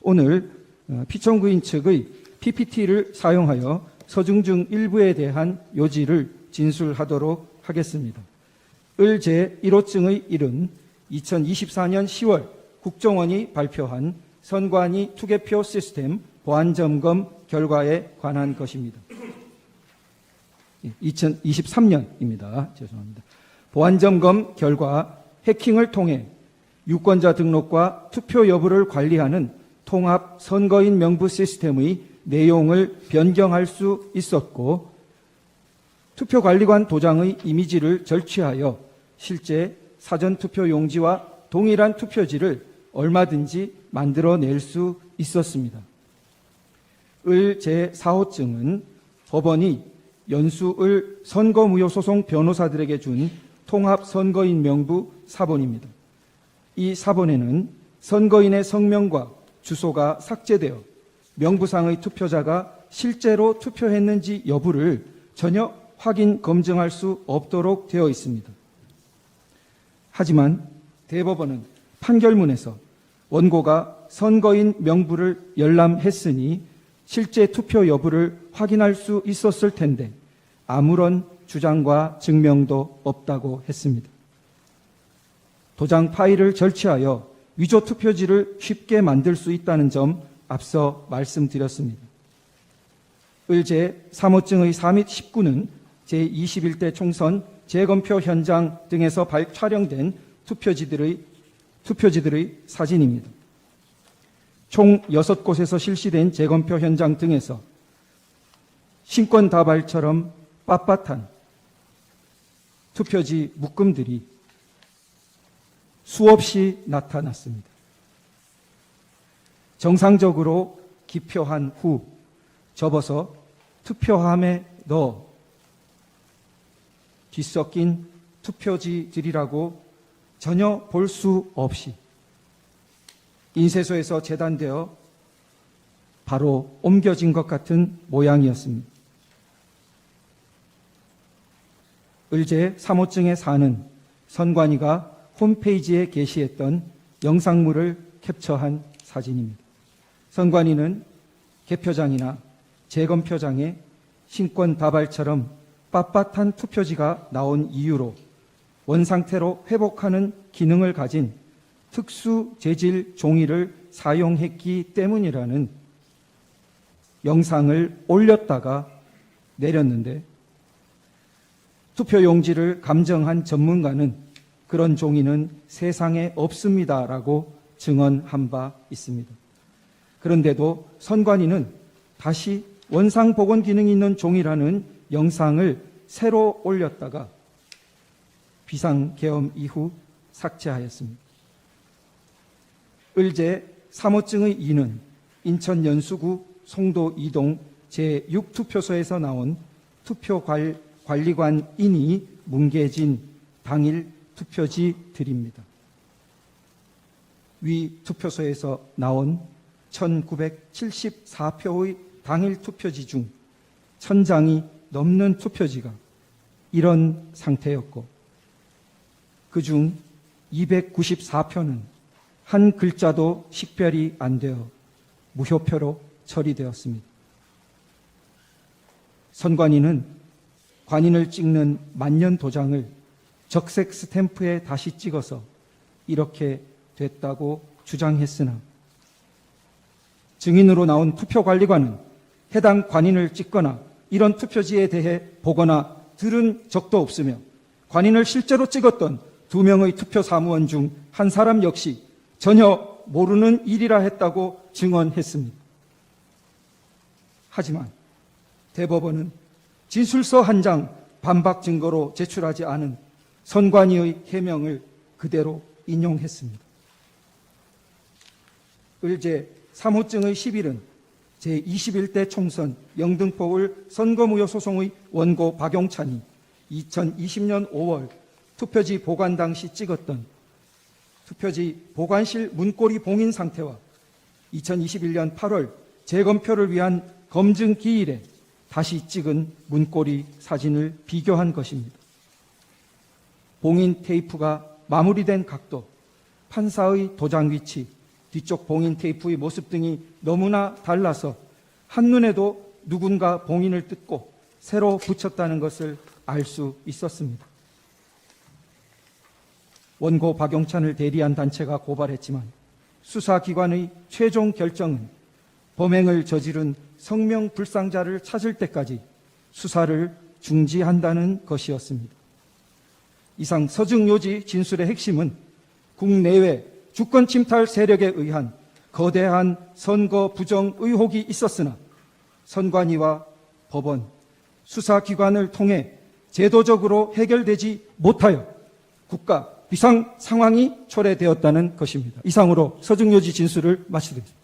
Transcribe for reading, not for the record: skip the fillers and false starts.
오늘 피청구인 측의 PPT를 사용하여 서중 중 일부에 대한 요지를 진술하도록 하겠습니다. 을 제1호증의 1은 2024년 10월 국정원이 발표한 선관위 투개표 시스템 보안점검 결과에 관한 것입니다. 2023년입니다. 죄송합니다. 보안점검 결과 해킹을 통해 유권자 등록과 투표 여부를 관리하는 통합 선거인 명부 시스템의 내용을 변경할 수 있었고, 투표관리관 도장의 이미지를 절취하여 실제 사전투표 용지와 동일한 투표지를 얼마든지 만들어낼 수 있었습니다. 을 제4호증은 법원이 연수을 선거무효소송 변호사들에게 준 통합선거인 명부 사본입니다. 이 사본에는 선거인의 성명과 주소가 삭제되어 명부상의 투표자가 실제로 투표했는지 여부를 전혀 확인, 검증할 수 없도록 되어 있습니다. 하지만 대법원은 판결문에서 원고가 선거인 명부를 열람했으니 실제 투표 여부를 확인할 수 있었을 텐데 아무런 주장과 증명도 없다고 했습니다. 도장 파일을 절취하여 위조 투표지를 쉽게 만들 수 있다는 점 앞서 말씀드렸습니다. 을 제3호증의 4 및 19는 제21대 총선 재검표 현장 등에서 촬영된 투표지들의 사진입니다. 총 6곳에서 실시된 재검표 현장 등에서 신권다발처럼 빳빳한 투표지 묶음들이 수없이 나타났습니다. 정상적으로 기표한 후 접어서 투표함에 넣어 뒤섞인 투표지들이라고 전혀 볼 수 없이 인쇄소에서 재단되어 바로 옮겨진 것 같은 모양이었습니다. 을제 3호증의 4는 선관위가 홈페이지에 게시했던 영상물을 캡처한 사진입니다. 선관위는 개표장이나 재검표장에 신권다발처럼 빳빳한 투표지가 나온 이유로 원상태로 회복하는 기능을 가진 특수 재질 종이를 사용했기 때문이라는 영상을 올렸다가 내렸는데, 투표용지를 감정한 전문가는 그런 종이는 세상에 없습니다라고 증언한 바 있습니다. 그런데도 선관위는 다시 원상복원 기능이 있는 종이라는 영상을 새로 올렸다가 비상계엄 이후 삭제하였습니다. 을제 3호증의 2는 인천 연수구 송도 2동 제6투표소에서 나온 투표관리관인이 뭉개진 당일 투표지들입니다. 위 투표소에서 나온 1974표의 당일 투표지 중 1000장이 넘는 투표지가 이런 상태였고, 그중 294표는 한 글자도 식별이 안 되어 무효표로 처리되었습니다. 선관위는 관인을 찍는 만년 도장을 적색 스탬프에 다시 찍어서 이렇게 됐다고 주장했으나, 증인으로 나온 투표관리관은 해당 관인을 찍거나 이런 투표지에 대해 보거나 들은 적도 없으며, 관인을 실제로 찍었던 2명의 투표 사무원 중 한 사람 역시 전혀 모르는 일이라 했다고 증언했습니다. 하지만 대법원은 진술서 한 장 반박 증거로 제출하지 않은 선관위의 해명을 그대로 인용했습니다. 을제 3호증의 11은 제21대 총선 영등포을 선거무효소송의 원고 박용찬이 2020년 5월 투표지 보관 당시 찍었던 투표지 보관실 문고리 봉인 상태와 2021년 8월 재검표를 위한 검증 기일에 다시 찍은 문고리 사진을 비교한 것입니다. 봉인 테이프가 마무리된 각도, 판사의 도장 위치, 뒤쪽 봉인 테이프의 모습 등이 너무나 달라서 한눈에도 누군가 봉인을 뜯고 새로 붙였다는 것을 알 수 있었습니다. 원고 박용찬을 대리한 단체가 고발했지만 수사기관의 최종 결정은 범행을 저지른 성명불상자를 찾을 때까지 수사를 중지한다는 것이었습니다. 이상 서증요지 진술의 핵심은 국내외 주권 침탈 세력에 의한 거대한 선거 부정 의혹이 있었으나 선관위와 법원, 수사기관을 통해 제도적으로 해결되지 못하여 국가 비상 상황이 초래되었다는 것입니다. 이상으로 서증요지 진술을 마치겠습니다.